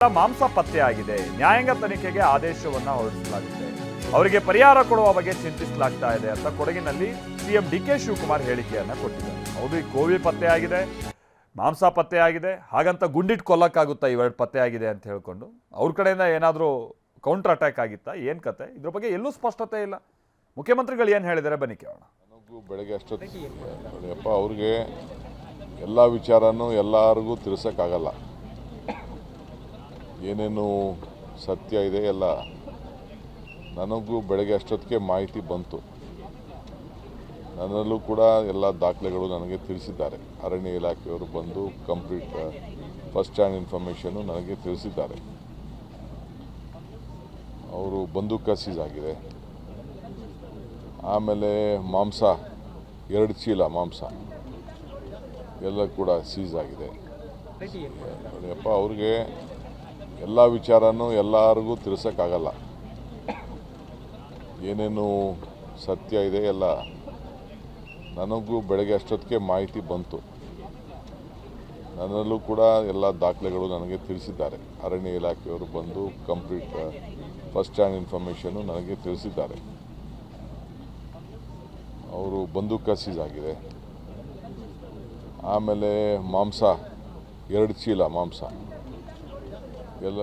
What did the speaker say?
ಮಾಂಸ ಪತ್ತೆಯಾಗಿದೆ. ನ್ಯಾಯಾಂಗ ತನಿಖೆಗೆ ಆದೇಶವನ್ನ ಹೊರಡಿಸಲಾಗಿದೆ. ಅವರಿಗೆ ಪರಿಹಾರ ಕೊಡುವ ಬಗ್ಗೆ ಚಿಂತಿಸಲಾಗ್ತಾ ಇದೆ ಅಂತ ಕೊಡಗಿನಲ್ಲಿ ಸಿಎಂ ಡಿಕೆ ಶಿವಕುಮಾರ್ ಹೇಳಿಕೆಯನ್ನ ಕೊಟ್ಟಿದ್ದಾರೆ. ಹೌದು, ಈ ಕೋವಿ ಪತ್ತೆಯಾಗಿದೆ, ಮಾಂಸ ಪತ್ತೆಯಾಗಿದೆ, ಹಾಗಂತ ಗುಂಡಿಟ್ಟು ಕೊಲ್ಲಕ್ಕಾಗುತ್ತಾ ಇವೆರಡು ಪತ್ತೆಯಾಗಿದೆ ಅಂತ ಹೇಳ್ಕೊಂಡು ಅವ್ರ ಕಡೆಯಿಂದ ಏನಾದರೂ ಕೌಂಟರ್ ಅಟ್ಯಾಕ್ ಆಗಿತ್ತಾ, ಏನು ಕತೆ? ಇದ್ರ ಬಗ್ಗೆ ಎಲ್ಲೂ ಸ್ಪಷ್ಟತೆ ಇಲ್ಲ. ಮುಖ್ಯಮಂತ್ರಿಗಳು ಏನು ಹೇಳಿದ್ದಾರೆ ಬನ್ನಿ ಕೇಳೋಣ. ನನಗೂ ಬೆಳಗ್ಗೆ ಅಷ್ಟೊತ್ತಿಗೆ ಅವ್ರಿಗೆ ಎಲ್ಲ ವಿಚಾರನೂ ಎಲ್ಲರಿಗೂ ತಿಳಿಸೋಕ್ಕಾಗಲ್ಲ. ಏನೇನು ಸತ್ಯ ಇದೆ ಎಲ್ಲ ನನಗೂ ಬೆಳಗ್ಗೆ ಅಷ್ಟೊತ್ತಿಗೆ ಮಾಹಿತಿ ಬಂತು. ನನ್ನಲ್ಲೂ ಕೂಡ ಎಲ್ಲ ದಾಖಲೆಗಳು ನನಗೆ ತಿಳಿಸಿದ್ದಾರೆ. ಅರಣ್ಯ ಇಲಾಖೆಯವರು ಬಂದು ಕಂಪ್ಲೀಟ್ ಫಸ್ಟ್ ಹ್ಯಾಂಡ್ ಇನ್ಫಾರ್ಮೇಷನ್ನು ನನಗೆ ತಿಳಿಸಿದ್ದಾರೆ. ಅವರು ಬಂದೂಕ ಸೀಸ್ ಆಗಿದೆ, ಆಮೇಲೆ ಮಾಂಸ 2 ಚೀಲ ಮಾಂಸ ಎಲ್ಲ ಕೂಡ ಸೀಸ್ ಆಗಿದೆ. ಅವ್ರಿಗೆ ಎಲ್ಲ ವಿಚಾರನೂ ಎಲ್ಲರಿಗೂ ತಿಳಿಸೋಕ್ಕಾಗಲ್ಲ. ಏನೇನು ಸತ್ಯ ಇದೆ ಎಲ್ಲ ನನಗೂ ಬೆಳಗ್ಗೆ ಅಷ್ಟೊತ್ತಿಗೆ ಮಾಹಿತಿ ಬಂತು. ನನ್ನಲ್ಲೂ ಕೂಡ ಎಲ್ಲ ದಾಖಲೆಗಳು ನನಗೆ ತಿಳಿಸಿದ್ದಾರೆ. ಅರಣ್ಯ ಇಲಾಖೆಯವರು ಬಂದು ಕಂಪ್ಲೀಟ್ ಫಸ್ಟ್ ಹ್ಯಾಂಡ್ ಇನ್ಫಾರ್ಮೇಷನ್ನು ನನಗೆ ತಿಳಿಸಿದ್ದಾರೆ. ಅವರು ಬಂದೂಕ ಸೀಸ್ ಆಗಿದೆ, ಆಮೇಲೆ ಮಾಂಸ 2 ಚೀಲ ಮಾಂಸ ಎಲ್ಲ